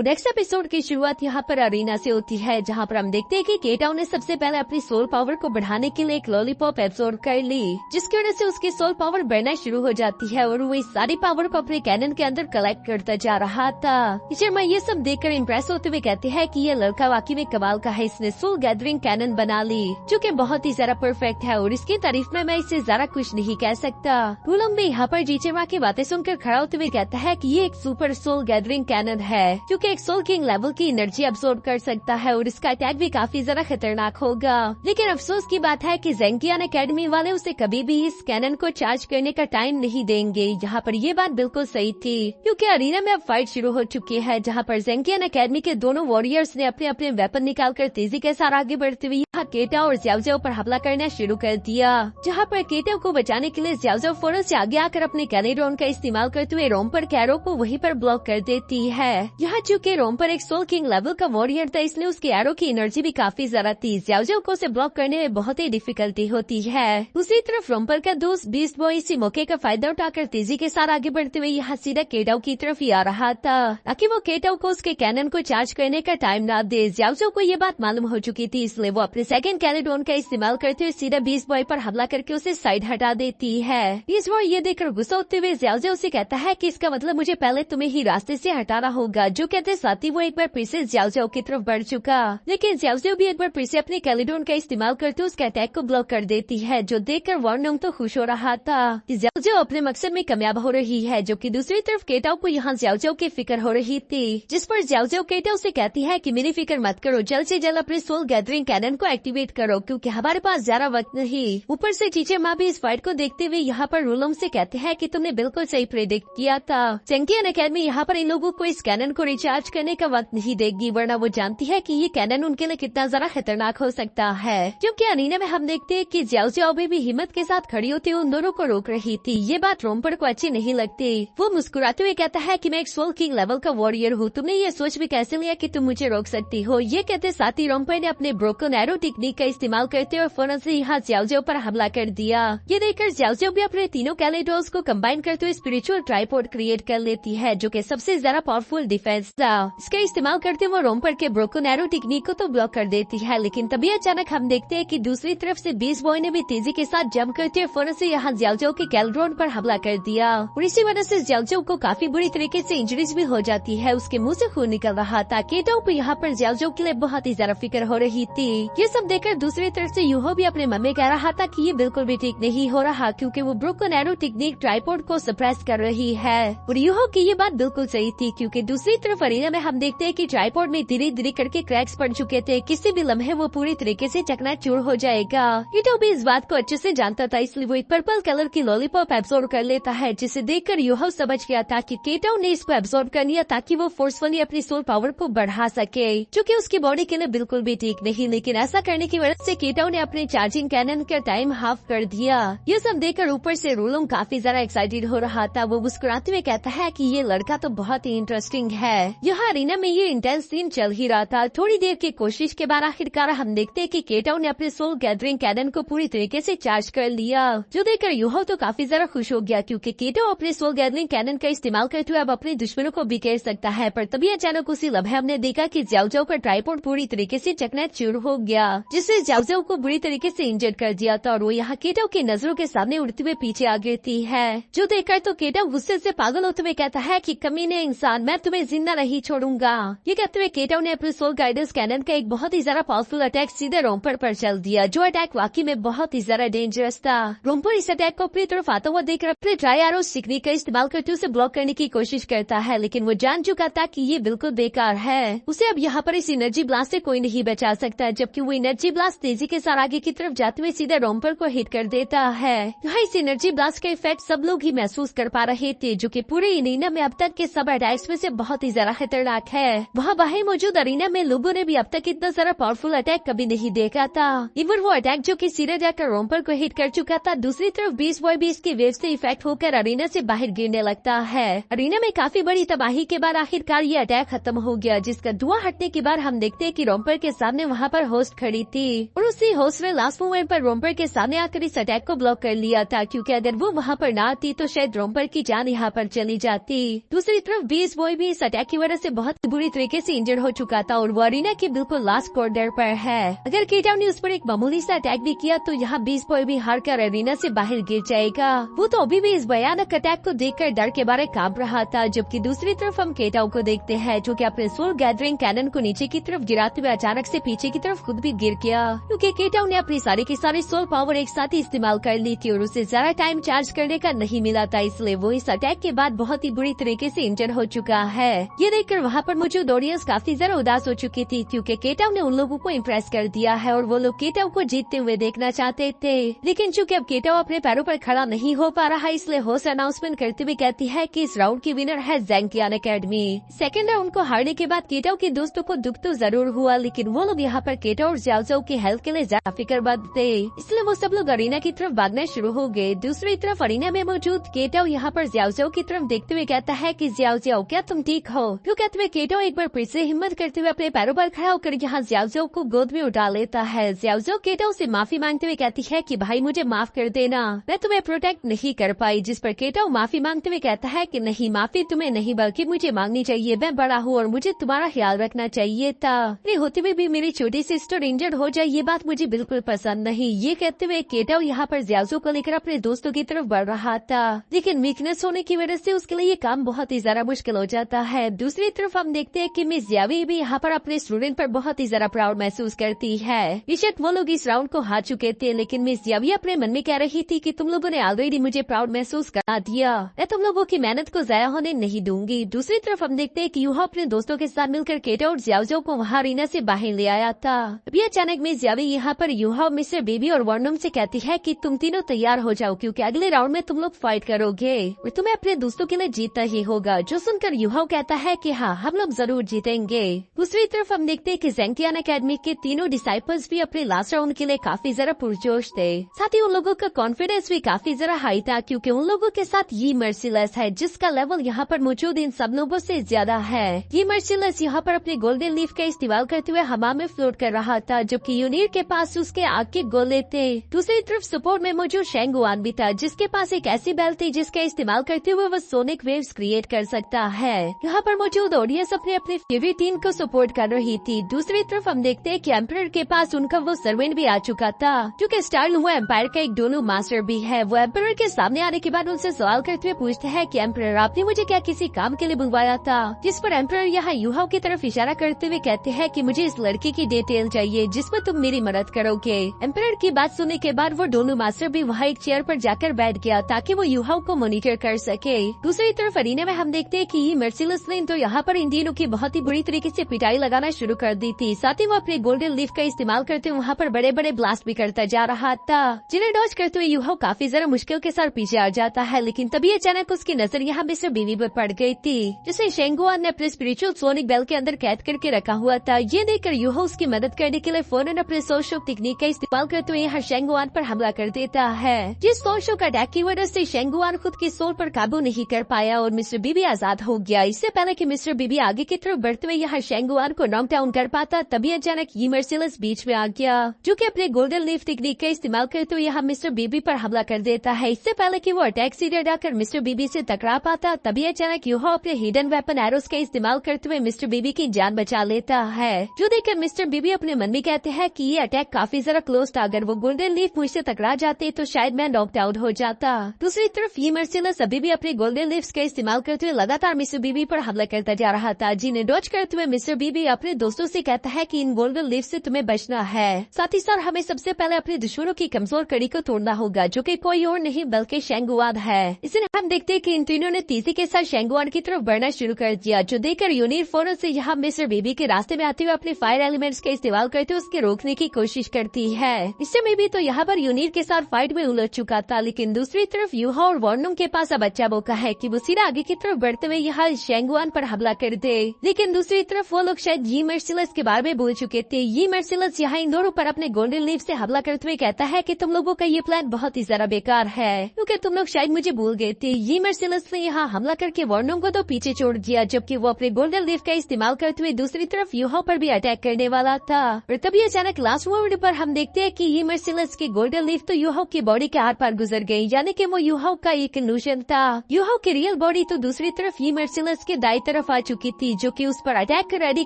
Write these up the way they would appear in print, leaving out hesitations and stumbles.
Next episode की शुरुआत यहाँ पर अरीना से होती है, जहाँ पर हम देखते हैं कि केटाउ ने सबसे पहले अपनी सोल पावर को बढ़ाने के लिए एक लॉलीपॉप एब्सॉर्ब कर ली, जिसकी वजह से उसकी सोल पावर बढ़ना शुरू हो जाती है और वो इस सारी पावर को अपने कैनन के अंदर कलेक्ट करता जा रहा था। टीचर ये सब देखकर इम्प्रेस होते हुए कहते हैं कि ये लड़का वाकई में कमाल का है, इसने सोल गैदरिंग कैनन बना ली जो कि बहुत ही ज्यादा परफेक्ट है और इसकी तारीफ में मैं इससे ज्यादा कुछ नहीं कह सकता। गुलम भी यहाँ पर जीचेमा की बातें सुनकर खड़ा होते हुए कहता है कि ये एक सुपर सोल गैदरिंग कैनन है जो कि एक सोल किंग लेवल की एनर्जी अब्सॉर्ब कर सकता है और इसका अटैक भी काफी ज्यादा खतरनाक होगा। लेकिन अफसोस की बात है कि जेंकियन एकेडमी वाले उसे कभी भी इस कैनन को चार्ज करने का टाइम नहीं देंगे। यहाँ पर ये बात बिल्कुल सही थी क्योंकि अरीना में अब फाइट शुरू हो चुकी है, जहाँ पर जेंकियन एकेडमी के दोनों वॉरियर्स ने अपने अपने वेपन निकालकर तेजी के साथ आगे बढ़ते हुए यहाँ केटाउ और ज़्याओ पर हमला करना शुरू कर दिया, जहाँ पर केटाउ को बचाने के लिए ज़्याओ फौरन से आगे आकर अपने कैनेड्रॉन का इस्तेमाल करते हुए रोम्पर कैरो को वहीं पर ब्लॉक कर देती है। यहाँ चूँकि रोम्पर एक सोल किंग लेवल का वॉरियर था, इसलिए उसके एरो की एनर्जी भी काफी ज्यादा थी। ज़्याओ को उसे ब्लॉक करने में बहुत ही डिफिकल्टी होती है। दूसरी तरफ रोम्पर का दोस्त बीस्ट बॉय इसी मौके का फायदा उठाकर तेजी के साथ आगे बढ़ते हुए यहाँ सीधा केटाउ की तरफ ही आ रहा था ताकि वो केटाउ को उसके कैनन को चार्ज करने का टाइम ना दे। ज़्याओ को ये बात मालूम हो चुकी थी, इसलिए वो अपने सेकंड कैनेड्रॉन का इस्तेमाल करते हुए सीधा बीस्ट बॉय पर हमला करके उसे साइड हटा देती है। बीस्ट बॉय ये देखकर गुस्सा होते हुए ज़्याओ से कहता है कि इसका मतलब मुझे पहले तुम्हें ही रास्ते से हटाना होगा। जो कहते साथ ही वो एक बार फिर से ज़्याओ की तरफ बढ़ चुका, लेकिन ज़्याओ भी एक बार फिर से अपने कैलिडोन का इस्तेमाल करते उसके अटैक को ब्लॉक कर देती है, जो देखकर वॉर्नोंग तो खुश हो रहा था कि ज़्याओ अपने मकसद में कामयाब हो रही है। जो कि दूसरी तरफ केटाउ को यहाँ ज़्याओ की फिक्र हो रही थी, जिस पर ज़्याओ केटाउ से कहती है कि मेरी फिक्र मत करो, जल्द से जल्द अपने सोल गैदरिंग कैनन को एक्टिवेट करो क्योंकि हमारे पास ज्यादा वक्त नहीं। ऊपर से चीचे माँ भी इस फाइट को देखते हुए यहाँ पर रूलम से कहते हैं कि तुमने बिल्कुल सही प्रेडिक्ट किया था। जेंकियन एकेडमी यहाँ पर इन लोगों को इस कैनन को रिचार्ज करने का वक्त नहीं देगी, वरना वो जानती है कि ये कैनन उनके लिए कितना ज्यादा खतरनाक हो सकता है। क्योंकि अरीना में हम देखते हैं कि ज़्याओ भी हिम्मत के साथ खड़ी होती उन दोनों को रोक रही थी। ये बात रोम्पर को अच्छी नहीं लगती। वो मुस्कुराते हुए कहता है कि मैं एक सोल किंग लेवल का वॉरियर हूँ, तुमने ये सोच भी कैसे लिया कि तुम मुझे रोक सकती हो। ये कहते साथ ही रोम्पर ने अपने ब्रोकन एरो टेक्निक का इस्तेमाल करते और फौरन से यहाँ ज़्याओ पर हमला कर दिया। ये देखकर ज़्याओ भी अपने तीनों कैलेडोल्स को कंबाइन करते हुए स्पिरिचुअल ट्राइपॉड क्रिएट कर लेती है, जो कि सबसे ज्यादा पावरफुल डिफेंस था। इसका इस्तेमाल करते वो रोम्पर के ब्रोकन एरो टेक्निक को तो ब्लॉक कर देती है, लेकिन तभी अचानक हम देखते हैं कि दूसरी तरफ से बीस्ट बॉय ने भी तेजी के साथ जंप करते हुए फौरन से यहाँ ज़्याओ के कैलेड्रॉन पर हमला कर दिया और इसी वजह से ज़्याओ को काफी बुरी तरीके से इंजरीज भी हो जाती है। उसके मुंह से खून निकल रहा था। केटाउ को यहाँ पर ज़्याओ के लिए बहुत ही ज्यादा फिक्र हो रही थी। ये सब देखकर दूसरी तरफ से यूहो भी अपने मन में कह रहा था कि ये बिल्कुल भी ठीक नहीं हो रहा क्योंकि वो ब्रोकन एरो टेक्निक ट्राइपॉड को सप्रेस कर रही है और यूहो की ये बात बिल्कुल सही थी क्योंकि दूसरी तरफ अरीना में हम देखते हैं कि ट्राइपॉड में धीरे धीरे करके क्रैक्स पड़ चुके थे, किसी भी लम्हे वो पूरी तरीके से चकनाचूर हो जाएगा। यूहो भी इस बात को अच्छे से जानता था, इसलिए वो एक पर्पल कलर की लॉलीपॉप एब्सॉर्ब कर लेता है, जिसे देखकर यूहो समझ गया था कि केटाउ ने इसको एब्सॉर्ब कर लिया ताकि वो फोर्सफुली अपनी सोल पावर को बढ़ा सके, जो कि उसकी बॉडी के लिए बिल्कुल भी ठीक नहीं। लेकिन ऐसा करने की वजह से केटाउ ने अपने चार्जिंग कैनन का टाइम हाफ कर दिया। ये सब देखकर ऊपर से रूलम काफी ज्यादा एक्साइटेड हो रहा था। वो मुस्कुराते हुए कहता है कि ये लड़का तो बहुत ही इंटरेस्टिंग है। यहाँ अरीना में ये इंटेंस सीन चल ही रहा था। थोड़ी देर की कोशिश के बाद आखिरकार हम देखते हैं कि केटाउ ने अपने सोल गैदरिंग कैनन को पूरी तरीके से चार्ज कर लिया, जो देखकर यूहो तो काफी ज्यादा खुश हो गया क्योंकि केटाउ अपने सोल गैदरिंग कैनन का इस्तेमाल करते हुए अब अपने दुश्मनों को बिखेर सकता है। पर तभी अचानक उसी लम्हे हमने देखा कि ज़्याओ का ट्राइपॉड पूरी तरीके से चकनाचूर हो गया, जिससे ज़्याओ को बुरी तरीके से इंजर्ड कर दिया था और वो यहाँ केटाउ की नजरों के सामने उड़ते हुए पीछे आ गिरती है, जो देखकर तो केटाउ गुस्से से पागल होते हुए कहता है कि कमीने इंसान, मैं तुम्हें जिंदा नहीं छोड़ूंगा। ये कहते हुए केटाउ ने अपने सोल गाइडेंस कैनन का एक बहुत ही ज्यादा पावरफुल अटैक सीधे रोम्पर पर चल दिया, जो अटैक वाकई में बहुत ही ज्यादा डेंजरस था। रोम्पर इस अटैक को अपनी तरफ आता हुआ देखकर अपने ट्राई एरो टेक्निक का इस्तेमाल करते उसे ब्लॉक करने की कोशिश करता है, लेकिन वो जान चुका था कि ये बिल्कुल बेकार है। उसे अब यहाँ पर इस एनर्जी ब्लास्ट से कोई नहीं बचा सकता, जबकि वो एनर्जी ब्लास्ट तेजी के साथ आगे की तरफ जाते हुए सीधे रोम्पर को हिट कर देता है। यहाँ इस एनर्जी ब्लास्ट का इफेक्ट सब लोग ही महसूस कर पा रहे थे, जो कि पूरे अरीना में अब तक के सब अटैक्स में से बहुत ही ज्यादा खतरनाक है। वहाँ बाहर मौजूद अरीना में लोगों ने भी अब तक इतना सारा पावरफुल अटैक कभी नहीं देखा था। इवन वो अटैक जो कि सीधे जाकर रोम्पर को हिट कर चुका था। दूसरी तरफ बीस्ट बॉय भी इसकी वेव से इफेक्ट होकर अरीना से बाहर गिरने लगता है। अरीना में काफी बड़ी तबाही के बाद आखिरकार ये अटैक खत्म हो गया, जिसका धुआं हटने के बाद हम देखते हैं कि रोम्पर के सामने वहाँ पर होस्ट खड़ी थी और उसी होस्ट ने लास्ट मोमेंट पर रोम्पर के सामने आकर इस अटैक को ब्लॉक कर लिया था, क्योंकि अगर वो वहाँ पर ना आती तो शायद रोम्पर की जान यहाँ पर चली जाती। दूसरी तरफ बीस्ट बॉय भी इस अटैक की वजह वजह से बहुत बुरी तरीके से इंजर्ड हो चुका था और वो अरीना के बिल्कुल लास्ट कॉर्नर पर है। अगर केटाउन ने उस पर एक मामूली सा अटैक भी किया तो यहाँ बीस्ट बॉय भी हार कर अरीना से बाहर गिर जाएगा। वो तो अभी भी इस भयानक अटैक को देखकर डर के बारे कांप रहा था। जबकि दूसरी तरफ हम केटाउन को देखते हैं जो कि अपने सोल गैदरिंग कैनन को नीचे की तरफ गिराते हुए अचानक से पीछे की तरफ खुद भी गिर गया, क्योंकि केटाउन ने अपनी सारी की सारी सोल पावर एक साथ ही इस्तेमाल कर ली थी और उसे ज्यादा टाइम चार्ज करने का नहीं मिला था, इसलिए वो इस अटैक के बाद बहुत ही बुरी तरीके से इंजर्ड हो चुका है। ये देखकर वहाँ पर मौजूद ऑडियंस काफी ज्यादा उदास हो चुकी थी, क्योंकि केटाउन ने उन लोगों को इम्प्रेस कर दिया है और वो लोग केटाउन को जीतते हुए देखना चाहते थे। लेकिन चूंकि अब केटाउन अपने पैरों पर खड़ा नहीं हो पा रहा, इसलिए होस्ट अनाउंसमेंट करते हुए कहती है कि इस राउंड की विनर है ज़ैंग एकेडमी। सेकेंड राउंड को हारने के बाद केटाउन के दोस्तों को दुख तो जरूर हुआ, लेकिन वो लोग यहाँ पर केटाउन और ज़्याओ की हेल्थ के लिए ज्यादा फिक्रमंद थे, इसलिए वो सब लोग अरीना की तरफ भागना शुरू हो गए। दूसरी तरफ अरीना में मौजूद केटाउन यहाँ पर ज़्याओ की तरफ देखते हुए कहता है कि ज़्याओ क्या तुम ठीक हो? क्यों कहते हुए केटाउन एक बार फिर से हिम्मत करते हुए अपने पैरों पर खड़ा होकर यहाँ ज़्याओ को गोद में उठा लेता है। ज़्याओ केटाउन से माफी मांगते हुए कहती है कि भाई मुझे माफ कर देना, मैं तुम्हें प्रोटेक्ट नहीं कर पाई। जिस पर केटाउन माफी मांगते हुए कहता है कि नहीं, माफी तुम्हें नहीं बल्कि मुझे मांगनी चाहिए, मैं बड़ा हूँ और मुझे तुम्हारा ख्याल रखना चाहिए था। ये होते हुए भी मेरी छोटी सिस्टर इंजर्ड हो जाए, ये बात मुझे बिल्कुल पसंद नहीं। ये कहते हुए केटाउन यहाँ पर ज़्याओ को लेकर अपने दोस्तों की तरफ बढ़ रहा था, लेकिन वीकनेस होने की वजह से उसके लिए ये काम बहुत ही ज्यादा मुश्किल हो जाता है। दूसरी तरफ हम देखते हैं कि मिस ज़्यावी भी यहाँ पर अपने स्टूडेंट पर बहुत ही ज्यादा प्राउड महसूस करती है। बेशक वो लोग इस राउंड को हार चुके थे, लेकिन मिस ज़्यावी अपने मन में कह रही थी कि तुम लोगों ने ऑलरेडी मुझे प्राउड महसूस करा दिया, मैं तुम लोगों की मेहनत को जाया होने नहीं दूंगी। दूसरी तरफ हम देखते हैं कि यूहा अपने दोस्तों के साथ मिलकर केटाउन और ज़्याओ को वहाँ अरीना से बाहर ले आया था। अभी अचानक मिस ज़्यावी यहाँ पर यूहा, मिस्टर बेबी और वर्नम से कहती है कि तुम तीनों तैयार हो जाओ, क्योंकि अगले राउंड में तुम लोग फाइट करोगे और तुम्हें अपने दोस्तों के लिए जीतना ही होगा। जो सुनकर यूहा कहता है कि हाँ, हम लोग जरूर जीतेंगे। दूसरी तरफ हम देखते हैं कि ज़ैंग एकेडमी के तीनों डिसाइपल्स भी अपने लास्ट राउंड के लिए काफी जरा पुरजोश थे। साथ ही उन लोगों का कॉन्फिडेंस भी काफी जरा हाई था, क्योंकि उन लोगों के साथ ये मर्सिलेस है जिसका लेवल यहाँ पर मौजूद इन सब लोगों से ज्यादा है। ये मर्सिलेस यहाँ पर अपने गोल्डन लीफ का इस्तेमाल करते हुए हवा में फ्लोट कर रहा था, जबकि यूनिर के पास उसके आग के गोले थे। दूसरी तरफ सपोर्ट में मौजूद शेंगुआन भी था, जिसके पास एक ऐसी बेल थी जिसका इस्तेमाल करते हुए वह सोनिक वेव्स क्रिएट कर सकता है। यहाँ पर मौजूद ऑडियंस अपने अपने फेवरेट टीम को सपोर्ट कर रही थी। दूसरी तरफ हम देखते हैं कि एम्परर के पास उनका वो सर्वेंट भी आ चुका था, क्योंकि स्टार वो एम्पायर का एक डोनो मास्टर भी है। वो एम्परर के सामने आने के बाद उनसे सवाल करते हुए पूछते हैं कि एम्परर, आपने मुझे क्या किसी काम के लिए बुलवाया था? जिस पर एम्परर यहाँ यूहा की तरफ इशारा करते हुए कहते हैं कि मुझे इस लड़की की डिटेल चाहिए जिसमें तुम मेरी मदद करोगे। एम्परर की बात सुनने के बाद वो डोनो मास्टर भी वहाँ एक चेयर पर जाकर बैठ गया ताकि वो यूहा को मॉनिटर कर सके। दूसरी तरफ अरीना में हम देखते हैं कि ये मर्सिलेस ने तो यहाँ पर इन तीनों की बहुत ही बुरी तरीके से पिटाई लगाना शुरू कर दी थी। साथ ही वो अपने गोल्डन लीफ का इस्तेमाल करते वहाँ पर बड़े बड़े ब्लास्ट भी करता जा रहा था, जिन्हें डॉज करते हुए यूहा काफी जरा मुश्किल के साथ पीछे आ जाता है। लेकिन तभी अचानक उसकी नजर यहाँ मिस्टर बीवी पर पड़ गई थी, जिसे शेंगुआन ने अपने स्पिरिचुअल सोनिक बेल के अंदर कैद करके रखा हुआ था। ये देखकर यूहा उसकी मदद करने के लिए फौरन अपने सोल शॉक टेक्निक का इस्तेमाल करते हुए यहाँ शेंगुआन पर हमला कर देता है। जिस सोल शॉक अटैक की वजह से शेंगुआन खुद की सोल पर काबू नहीं कर पाया और मिस्टर बीबी आजाद हो गया। इससे पहले कि मिस्टर बीबी आगे की तरफ बढ़ते हुए यहाँ शेंगुआन को नॉक डाउन कर पाता, तभी अचानक ये मर्सिलेस बीच में आ गया, जो कि अपने गोल्डन लीफ टेक्निक का इस्तेमाल करते हुए यहाँ मिस्टर बीबी पर हमला कर देता है। इससे पहले कि वो अटैक से डराकर मिस्टर बीबी से टकरा पाता, तभी अचानक यूहा अपने हिडन वेपन एरोस का इस्तेमाल करते हुए मिस्टर बीबी की जान बचा लेता है, जो देखकर मिस्टर बीबी अपने मन में कहते हैं कि ये अटैक काफी जरा क्लोज था, अगर वो गोल्डन लीफ मुझसे टकरा जाते तो शायद मैं नॉक आउट हो जाता। दूसरी तरफ ये मर्सिलेस अभी भी अपने गोल्डन लीव्स का इस्तेमाल करते हुए लगातार मिस्टर बीबी पर हमला करता जा रहा था, जिन्हें डॉज करते हुए मिस्टर बीबी अपने दोस्तों से कहता है कि इन गोल्डन लीफ से तुम्हें बचना है। साथ ही साथ हमें सबसे पहले अपने दुश्मनों की कमजोर कड़ी को तोड़ना होगा, जो कि कोई और नहीं बल्कि शेंगुआन है। इसलिए हम देखते हैं कि इन तीनों ने तेजी के साथ शेंगुआन की तरफ बढ़ना शुरू कर दिया, जो देखकर यूनिर फौरन से यहाँ मिस्टर बीबी के रास्ते में आते हुए अपने फायर एलिमेंट्स का इस्तेमाल करते हुए उसके रोकने की कोशिश करती है। मिस्टर बीबी तो यहाँ पर यूनिर के साथ फाइट में उलझ चुका था, लेकिन दूसरी तरफ यूहा और वर्नम के पास अब अच्छा मौका है कि वो सीधा आगे की तरफ बढ़ते हुए यहाँ शेंगुआन पर हमला कर दे। लेकिन दूसरी तरफ वो लोग शायद ये मर्सिलेस के बारे में भूल चुके थे। ये मर्सिलेस यहाँ इन दोनों पर अपने गोल्डन लीफ से हमला करते हुए कहता है कि तुम लोगों का ये प्लान बहुत ही ज्यादा बेकार है, क्योंकि तुम लोग शायद मुझे भूल गए थे। ये मर्सिलेस ने यहाँ हमला करके वर्नम को तो पीछे छोड़ दिया, जबकि वो अपने गोल्डन लीफ का इस्तेमाल करते हुए दूसरी तरफ यूहा पर भी अटैक करने वाला था। और तभी अचानक लास्ट मोमेंट पर हम देखते हैं कि ये मर्सिलेस की गोल्डन लीफ तो यूहा की बॉडी के आर पार गुजर गई, यानी कि वो यूहा का एक इल्यूजन था। यूहा की रियल बॉडी तो दूसरी तरफ ये मर्सिलेस के दाईं तरफ आ चुकी थी, जो कि उस पर अटैक कर रेडी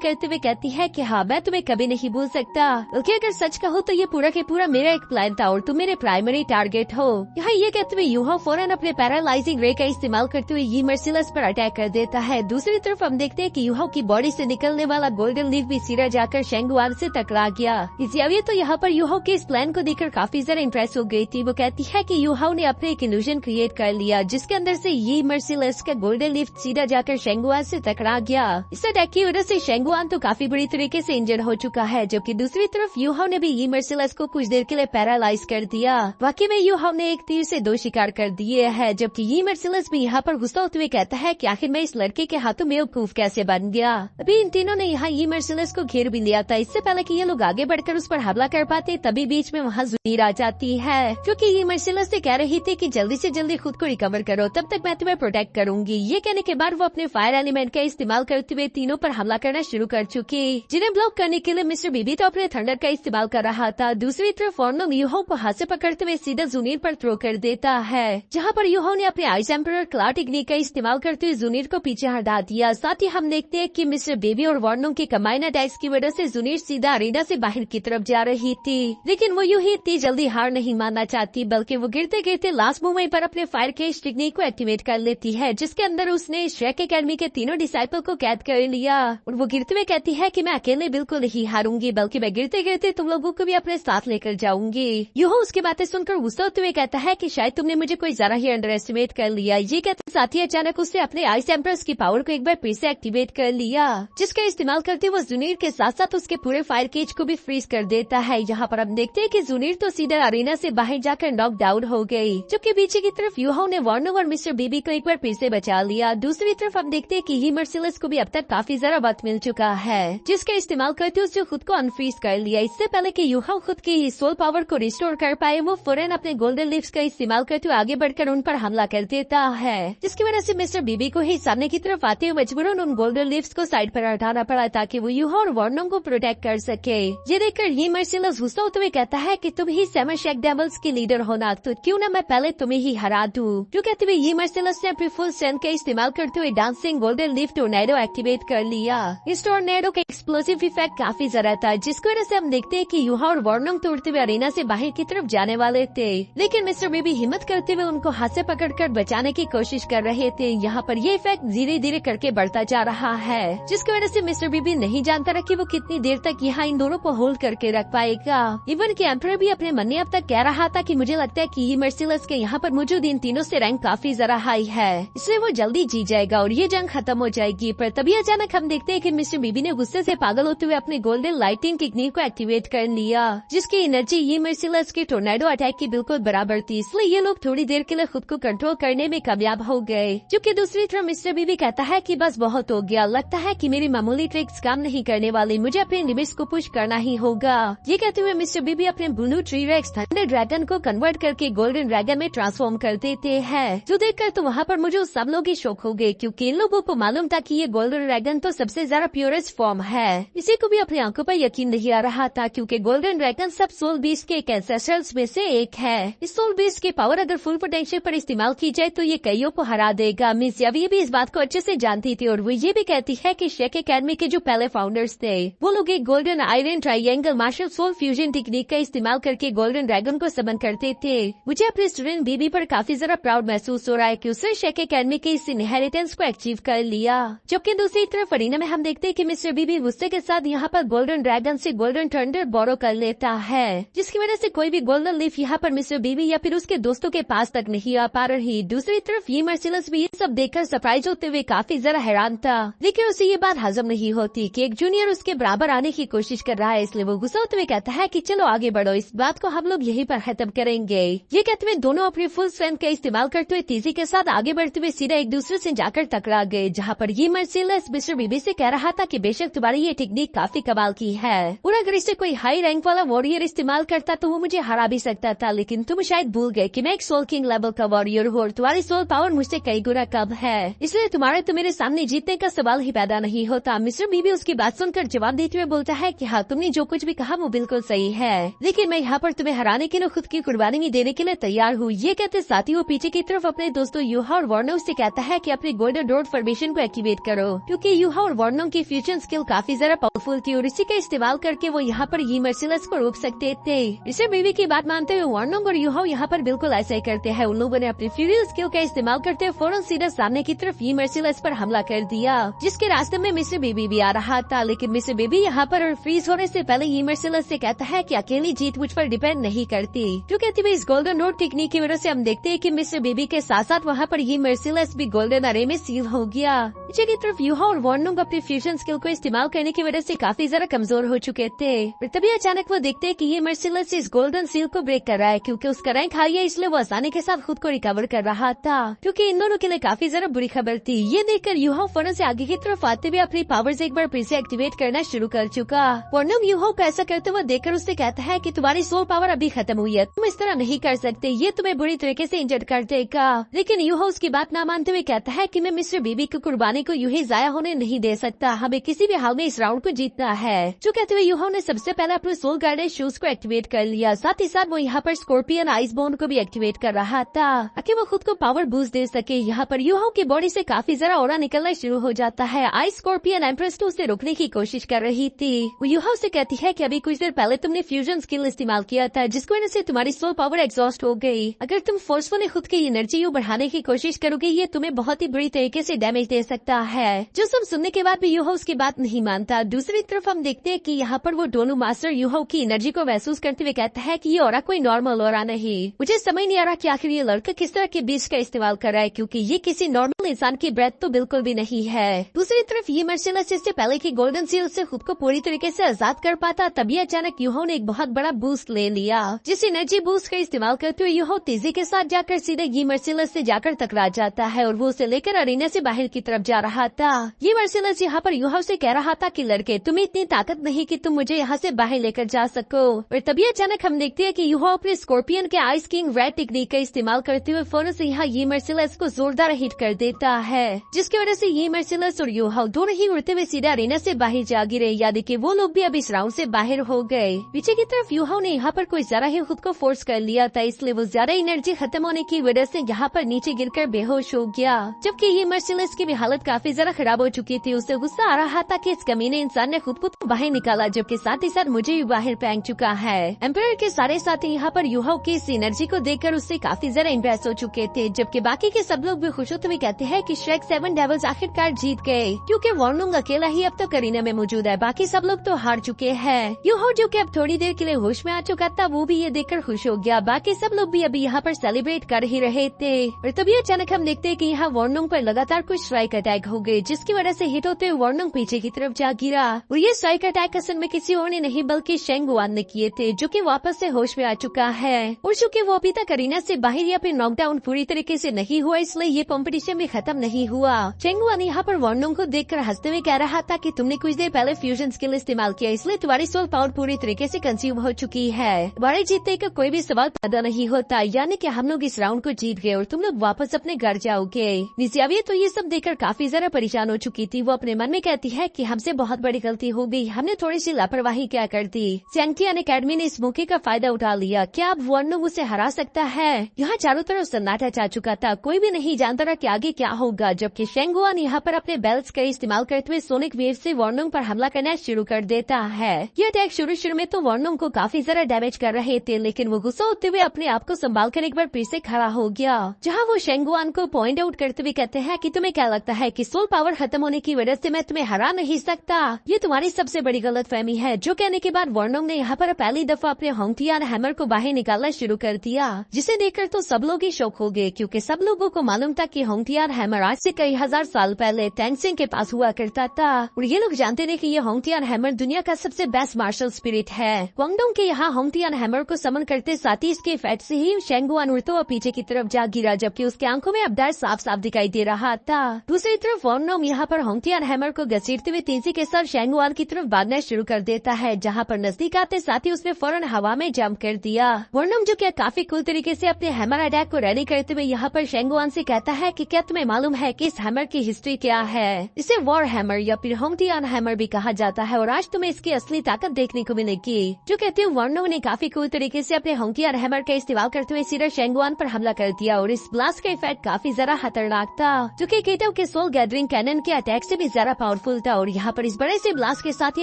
करते हुए कहती है कि हाँ, मैं तुम्हें कभी नहीं भूल सकता, बल्कि अगर सच कहो तो ये पूरा के पूरा मेरा एक प्लान था और तुम मेरे प्राइमरी टारगेट हो। यहाँ ये कहते हुए यूहो फौरन अपने पैरालाइजिंग रे का इस्तेमाल करते हुए ये मर्सिलस पर अटैक कर देता है। दूसरी तरफ हम देखते हैं कि यूहो की बॉडी से निकलने वाला गोल्डन लीफ भी सीधा जाकर शेंगुआन से टकरा गया। इजियावी तो यहाँ पर यूहो के इस प्लान को देखकर काफी ज्यादा इंप्रेस हो गई थी। वो कहती है कि यूहो ने अपने एक इल्यूजन क्रिएट कर लिया, जिसके अंदर से ये मर्सिलस का गोल्डन लीफ सीधा जाकर शेंगुआन से टकरा गया। इस अटैक की वजह से शेंगुआन तो काफी बुरी तरीके से इंजर्ड हो चुका है, जबकि दूसरी तरफ यूहो ने भी ये मर्सिलस को कुछ देर के लिए पैरालाइज कर दिया। वाकई में यूहो ने एक तीर से दो शिकार कर दिए है, जबकि ये मर्सिलस भी यहाँ पर गुस्सा होते हुए कहता है कि आखिर मैं इस लड़के के हाथों में बेवकूफ कैसे बन गया। अभी इन तीनों ने यहाँ ये मर्सिलस को घेर भी लिया था। इससे पहले कि ये लोग आगे बढ़कर उस पर हमला कर पाते, तभी बीच में वहाँ जुनीर आ जाती है, क्योंकि ये मर्सिलस से कह रही थी कि जल्दी से जल्दी खुद को रिकवर करो, तब तक मैं तुम्हें प्रोटेक्ट करूंगी। ये कहने के बाद वो अपने फायर एलिमेंट का इस्तेमाल करते हुए तीनों पर हमला करना शुरू कर चुकी, जिन्हें ब्लॉक करने के लिए मिस्टर बीबी तो अपने थंडर का इस्तेमाल कर रहा था। दूसरी तरफ ऑर्नो यूहो को हाथ से पकड़ते हुए सीधा जुनीर पर थ्रो कर देता है, जहाँ पर यूहो ने अपने आइस एम्परर क्ला टेक्निक का इस्तेमाल करते हुए जुनीर को पीछे हटा दिया। साथ ही हम देखते हैं कि मिस्टर बेबी और वार्नो के कंबाइन अटैक्स की वजह से जुनीर सीधा अरीना से बाहर की तरफ जा रही थी, लेकिन वो यूं ही इतनी जल्दी हार नहीं मानना चाहती, बल्कि वो गिरते गिरते लास्ट मूवमेंट पर अपने फायर केज टेक्निक को एक्टिवेट कर लेती है, जिसके अंदर उसने श्रेक एकेडमी के तीनों डिसाइपल को कैद कर लिया। और वो गिरते हुए कहती है कि मैं अकेले बिल्कुल नहीं हारूंगी, बल्कि मैं गिरते गिरते तुम लोगों को भी अपने साथ लेकर जाऊंगी। यूहो उसकी बातें सुनकर गुस्सा होते हुए कहता है कि शायद तुमने मुझे कोई जरा ही अंडर एस्टिमेट कर लिया। ये कहते साथ ही अचानक उसने अपने आइस एम्परर्स की पावर को एक बार फिर से एक्टिवेट कर लिया, जिसका इस्तेमाल करते वो जुनीर के साथ साथ उसके पूरे फायर केज को भी फ्रीज कर देता है। यहाँ पर हम देखते हैं कि जुनीर तो सीधा अरीना से बाहर जाकर नॉक डाउन हो गई, जबकि पीछे की तरफ यूहो ने वार्नो और मिस्टर बीबी को एक बार फिर से बचा लिया। दूसरी तरफ हम देखते हैं कि ही मर्सिलस को भी अब तक काफी जरा वक्त मिल चुका है, जिसका इस्तेमाल करते उसने खुद को अनफ्रीज कर लिया। इससे पहले कि यूहो खुद की सोल पावर को रिस्टोर कर पाए, वो फौरन अपने गोल्डन लिप्स का इस्तेमाल करते हुए आगे बढ़कर उन पर हमला कर देता है, जिसकी वजह से मिस्टर बीबी को ही सामने की तरफ आते हुए मजबूरन उन गोल्डन लिप्स को साइड पर हटाना पड़ा, ताकि वो यूहो और वार्नो को प्रोटेक्ट कर सके। ये देखकर ही मर्सिलस गुस्सा होते हुए कहता है कि तुम ही सेवन शेक डेविल्स की लीडर होना, तो क्यों ना मैं पहले तुम्हें ही हरा दूं। जो कहते हुए ये मर्सिलस ने अपनी फुल स्ट्रेंथ का इस्तेमाल करते हुए dancing golden leaf tornado activate कर लिया। इस टोर्नेडो का एक्सप्लोसिव इफेक्ट काफी ज्यादा था, जिसकी वजह से हम देखते हैं कि यूहो और वार्नो तोड़ते हुए अरीना से बाहर की तरफ जाने वाले थे, लेकिन मिस्टर बेबी हिम्मत करते हुए उनको हाथ से पकड़कर बचाने की कोशिश कर रहे थे। यहाँ पर ये इफेक्ट धीरे धीरे करके बढ़ता जा रहा है, जिसकी वजह से मिस्टर बेबी नहीं जानता रहा कि वो कितनी देर तक यहाँ इन दोनों को होल्ड करके रख पाएगा। इवन कि एम्परर भी अपने मन में अब तक कह रहा था कि मुझे लगता है कि ये मर्सिलस के यहाँ पर मौजूद इन तीनों से रैंक काफी जरा हाई है, इसलिए वो जल्दी जीत जाएगा और ये जंग खत्म हो जाएगी। पर तभी अचानक हम देखते हैं कि मिस्टर बेबी ने गुस्से से पागल होते हुए अपने गोल्डन लाइटिंग टेक्निक को एक्टिवेट कर लिया, जिसकी एनर्जी ये मर्सिलस के टोर्नेडो अटैक की बिल्कुल बराबर थी, इसलिए ये लोग थोड़ी देर के लिए खुद को कंट्रोल करने में कामयाब हो गए। जबकि दूसरी तरफ मिस्टर बेबी कहता है कि बस बहुत हो गया, लगता है कि मेरी मामूली ट्रिक्स काम नहीं करने वाली, मुझे अपने लिमिट्स को पुश करना ही होगा। ये कहते हुए मिस्टर बेबी अपने blue tree rex thunder dragon को कन्वर्ट करके गोल्डन ड्रैगन में ट्रांसफॉर्म कर देते हैं, जो देखकर तो वहाँ पर मुझे सब लोग ही शौक हो गए, क्योंकि इन लोगों को मालूम था कि ये गोल्डन ड्रैगन तो सबसे ज्यादा प्योरेस्ट फॉर्म है। इसी को भी अपनी आंखों पर यकीन नहीं आ रहा था, क्योंकि गोल्डन ड्रैगन सब सोल बीस्ट के एंसेस्टर्स में से एक है। इस सोल बीस्ट की पावर अगर फुल पोटेंशियल पर इस्तेमाल की जाए तो ये कईयों को हरा देगा। मिस यावी भी इस बात को अच्छे से जानती थी और वो ये भी कहती है कि शेक एकेडमी के जो पहले फाउंडर्स थे वो लोग एक golden iron triangle martial soul fusion technique का इस्तेमाल करके गोल्डन ड्रैगन को समन करते थे। मुझे अपने स्टूडेंट बेबी पर काफी जरा प्राउड महसूस हो रहा है कि उसने शेक एकेडमी के इस इनहेरिटेंस को अचीव कर लिया। जबकि दूसरी तरफ अरीना में हम देखते हैं कि मिस्टर बेबी गुस्से के साथ यहाँ पर गोल्डन ड्रैगन से गोल्डन थंडर बोरो कर लेता है, जिसकी वजह से कोई भी गोल्डन लीफ यहाँ पर मिस्टर बेबी या फिर उसके दोस्तों के पास तक नहीं आ पा रही। दूसरी तरफ ये मर्सिलस भी ये सब देखकर सरप्राइज होते हुए काफी जरा हैरान था, लेकिन उसे ये बात हजम नहीं होती कि एक जूनियर उसके बराबर आने की कोशिश कर रहा है, इसलिए वो गुस्सा होते हुए कहता है कि चलो आगे बढ़ो, इस बात को हम लोग यहीं पर खत्म करेंगे। ये कहते हुए दोनों अपनी फुल स्ट्रेंथ का इस्तेमाल करते हुए तेजी के साथ आगे बढ़ते हुए सीधा एक दूसरे से जाकर टकरा गए, जहाँ पर ये मर्सिलस मिस्टर बेबी से कह रहा था कि बेशक तुम्हारी ये टेक्निक काफी कमाल की है और अगर इसे कोई हाई रैंक वाला वॉरियर इस्तेमाल करता तो वो मुझे हरा भी सकता था, लेकिन तुम शायद भूल गए कि मैं एक सोल किंग लेवल का वॉरियर हूँ और तुम्हारी सोल पावर मुझसे कई गुना कम है, इसलिए तुम्हारे तो मेरे सामने जीतने का सवाल ही पैदा नहीं होता। मिस्टर बीबी उसकी बात सुनकर जवाब देते हुए बोलता है कि हाँ, तुमने जो कुछ भी कहा वो बिल्कुल सही है, लेकिन मैं यहाँ पर तुम्हें हराने के लिए खुद की कुर्बानी भी देने के लिए तैयार हूँ। ये कहते साथ ही वो पीछे की तरफ अपने दोस्तों यूहा और वार्नो से कहता है कि अपने गोल्डन रोड फॉर्मेशन को एक्टिवेट करो, क्योंकि यूहा और वर्नोंग की फ्यूजन स्किल काफी ज्यादा पावरफुल थी और इसी का इस्तेमाल करके वो यहाँ पर ये मर्सिलस को रोक सकते थे। इसे बीवी की बात मानते हुए वर्नोंग और यूहा यहाँ पर बिल्कुल ऐसा ही करते हैं। उन लोगों ने अपनी फ्यूरियल स्किल का इस्तेमाल करते हुए फौरन सीधा सामने की तरफ ये मर्सिलस पर हमला कर दिया, जिसके रास्ते में मिस्टर बेबी भी आ रहा था। लेकिन मिस्टर बेबी यहाँ पर फ्रीज होने से पहले ये मर्सिलस से कहता है कि अकेली जीत मुझ पर डिपेंड नहीं करती, जो कहती हुई इस गोल्डन रोड टेक्निक की वजह से हम देखते हैं कि मिस्टर बेबी के साथ साथ वहाँ पर ये मर्सिलस भी गोल्डन अरे में सील हो गया। नीचे की तरफ यूहा और वर्नोंग अपनी फ्यूजन स्किल को इस्तेमाल करने की वजह से काफी ज्यादा कमजोर हो चुके थे और तभी अचानक वो देखते हैं कि ये मर्सिलस इस गोल्डन सील को ब्रेक कर रहा है, क्योंकि उसका रैंक हाई है, इसलिए वो आसानी के साथ खुद को रिकवर कर रहा था, क्योंकि इन दोनों के लिए काफी ज्यादा बुरी खबर थी। ये देखकर यूहा फौरन से आगे की तरफ आते हुए अपनी पावर्स एक बार फिर से एक्टिवेट करना शुरू कर चुका। वर्नोंग यूहा को ऐसा करते हुए देखकर उससे कहता है कि तुम्हारी सोल पावर अभी खत्म हुई है, तुम इस तरह नहीं कर सकते, ये तुम्हें बुरी तरीके से इंजर्ड कर देगा। लेकिन यूहा उसकी बात न मानते हुए कहता है कि मैं मिस्टर बेबी की कुर्बानी को यूं ही जाया होने नहीं दे सकता, हमें किसी भी हाल में इस राउंड को जीतना है। जो कहते हुए यूहा ने सबसे पहले अपने सोल गार्डेड शूज को एक्टिवेट कर लिया, साथ ही साथ वो यहाँ पर स्कॉर्पियन आइस बोन को भी एक्टिवेट कर रहा था ताकि वो खुद को पावर बूस्ट दे सके। यहाँ पर यूहा की बॉडी से काफी जरा ऑरा निकलना शुरू हो जाता है। आइस स्कॉर्पियन एम्प्रेस तो उसे रोकने की कोशिश कर रही थी। वो यूहा से कहती है कि अभी कुछ देर पहले तुमने फ्यूजन स्किल इस्तेमाल किया था, जिसकी वजह से तुम्हारी सोल पावर एग्जॉस्ट हो गई। अगर तुम फोर्सफुली खुद की एनर्जी बढ़ाने की कोशिश करोगे, ये तुम्हें बहुत ही बुरी तरीके से डैमेज दे सकता है। जो सब सुनने के बाद भी यूहा उसकी बात नहीं मानता। दूसरी तरफ हम देखते हैं कि यहाँ पर वो डोनू मास्टर यूहा की एनर्जी को महसूस करते हुए कहता है कि ये ऑरा कोई नॉर्मल ऑरा नहीं। मुझे समझ नहीं आ रहा कि आखिर ये लड़का किस तरह के बीज का इस्तेमाल कर रहा है, क्योंकि ये किसी नॉर्मल इंसान की ब्रेथ तो बिल्कुल भी नहीं है। दूसरी तरफ ये मर्सिलस इससे पहले की गोल्डन सील से खुद को पूरी तरीके से आजाद कर पाता, तभी अचानक यूहा ने एक बहुत बड़ा बूस्ट ले लिया, जिस एनर्जी बूस्ट का इस्तेमाल करते हुए यूहा तेजी के साथ जाकर सीधे ये मर्सिलस से जाकर टकरा जाता है और वो उसे लेकर अरीना से बाहर की तरफ जा रहा था। ये मर्सिलस यहाँ पर यूहा से कह रहा था कि लड़के, तुम्हें इतनी ताकत नहीं कि तुम मुझे यहाँ से बाहर लेकर जा सको। और तभी अचानक हम देखते हैं कि यूहा अपने स्कॉर्पियन के आइस किंग रेड टेक्निक का इस्तेमाल करते हुए फौरन से यहाँ ये मर्सिलस को जोरदार हिट कर देता है, जिसकी वजह से ये मर्सिलस और यूहा दोनों ही उड़ते हुए सीधे अरीना से बाहर जा गिरे, यानी कि वो लोग भी अब इस राउंड से बाहर हो गए। पीछे की तरफ यूहा ने यहाँ पर कोई जरा ही खुद को फोर्स कर लिया था, इसलिए वो ज्यादा एनर्जी खत्म होने की वजह से यहाँ पर नीचे गिरकर बेहोश हो गया। जबकि ये मर्सिलस की भी हालत काफी ज्यादा खराब हो चुकी थी। उसे गुस्सा आ रहा था कि इस कमीने इंसान ने खुद को तो बाहर निकाला, जबकि साथ ही साथ मुझे भी बाहर फेंक चुका है। एम्पायर के सारे साथी यहाँ पर यूहा की इस एनर्जी को देखकर उससे काफी ज्यादा इम्प्रेस हो चुके थे, जबकि बाकी के सब लोग भी खुश होते हुए कहते हैं कि श्रेक 7 डेविल्स आखिरकार जीत गए, क्योंकि वर्नोंग अकेला ही अब तो करीना में मौजूद है, बाकी सब लोग तो हार चुके हैं। यूहा जो कि अब थोड़ी देर के लिए होश में आ चुका था, वो भी ये देखकर खुश हो गया। बाकी सब लोग भी अभी यहाँ पर सेलिब्रेट कर ही रहे थे और तभी अचानक हम देखते हैं कि यहाँ वर्नोंग पर लगातार कुछ स्ट्राइक अटैक हो गए, जिसकी वजह से हिट होते हुए वर्नोंग पीछे की तरफ जा गिरा। और ये स्ट्राइक अटैक असल में किसी और ने नहीं बल्कि शेंगुआन ने किए थे, जो कि वापस से होश में आ चुका है। और चूंकि वो अभी तक अरीना से बाहर या फिर नॉकडाउन पूरी तरीके से नहीं हुआ, इसलिए ये कॉम्पिटिशन भी खत्म नहीं हुआ। शेंगुआन यहाँ पर वर्नोंग को देखकर हंसते हुए कह रहा था कि तुमने कुछ देर पहले फ्यूजन स्किल इस्तेमाल किया, इसलिए तुम्हारी सोल पावर पूरी तरीके से कंज्यूम हो चुकी है। तुम्हारे जीतने का कोई भी सवाल पैदा नहीं होता, यानी कि हम लोग इस राउंड को जीत गए और तुम लोग वापस अपने घर जाओगे। निजियाविया तो ये सब देखकर काफी ज्यादा परेशान हो चुकी थी। वो अपने मन में कहती है कि हमसे बहुत बड़ी गलती हो गई, हमने थोड़ी सी लापरवाही क्या कर दी। सैंटियन एकेडमी ने इस मौके का फायदा उठा लिया। क्या अब वर्नोंग उसे हरा सकता है? यहाँ चारों तरफ सन्नाटा छा चुका था, कोई भी नहीं जानता रहा कि आगे क्या होगा, जबकि शेंगुआन यहाँ पर अपने बेल्ट्स का इस्तेमाल करते हुए सोनिक वेव से वर्नोंग पर हमला करना शुरू कर देता है। ये अटैक शुरू में तो वर्नोंग को काफी ज्यादा डैमेज कर रहे थे, लेकिन वो गुस्सा होते हुए अपने आप को संभाल कर एक बार फिर से खड़ा हो गया, जहाँ वो शेंगुआन को पॉइंट आउट करते हुए कहते हैं कि तुम्हें क्या लगता है कि सोल पावर खत्म होने की वजह से मैं तुम्हें हरा नहीं सकता? ये तुम्हारी सबसे बड़ी गलतफहमी है। जो कहने के बाद वर्नोंग ने यहाँ पर पहली दफा अपने होंगटियान हैमर को बाहर निकालना शुरू कर दिया, जिसे देखकर तो सब लोग ही शौक हो गए, क्योंकि सब लोगों को मालूम था कि होंगटियान हैमर आज से कई हजार साल पहले टैंगसिंग के पास हुआ करता था। और ये लोग जानते थे कि ये होंगटियान हैमर दुनिया का सबसे बेस्ट मार्शल स्पिरिट है। क्वांगडोंग के यहाँ होंगटियान हैमर को समन करते साथ ही इसके इफेक्ट से ही शेंगुआन उड़ता हुआ पीछे की तरफ जा गिरा, जबकि उसके आंखों में अब डर साफ साफ दिखाई दे रहा था। दूसरी तरफ वर्नोंग यहाँ पर होंगटियान हैमर को घसीटते हुए तेजी के साथ शेंगुआन की तरफ भागना शुरू कर देता है, जहाँ पर नजदीक आते साथ ही उसने फौरन हवा में जंप कर दिया। वर्नोंग जो क्या काफी कूल तरीके से अपने हैमर अटैक को रेडी करते हुए यहाँ पर शेंगुआन से कहता है कि क्या तुम्हें मालूम है कि इस हैमर की हिस्ट्री क्या है? इसे वॉर हैमर या फिर होंगटियान हैमर भी कहा जाता है और आज तुम्हें इसकी असली ताकत देखने को मिलेगी। जो कहते हुए वर्नोंग ने काफी कूल तरीके से अपने होंगटियान हैमर का इस्तेमाल करते हुए सीधा शेंगुआन पर हमला कर दिया और इस ब्लास्ट का इफेक्ट काफी ज्यादा खतरनाक था, जो कि केटो के के सोल गैदरिंग कैनन के अटैक से भी ज्यादा पावरफुल था। और यहाँ पर इस बड़े से ब्लास्ट के साथ ही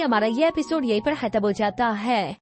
हमारा ये एपिसोड यहीं पर खत्म हो जाता है।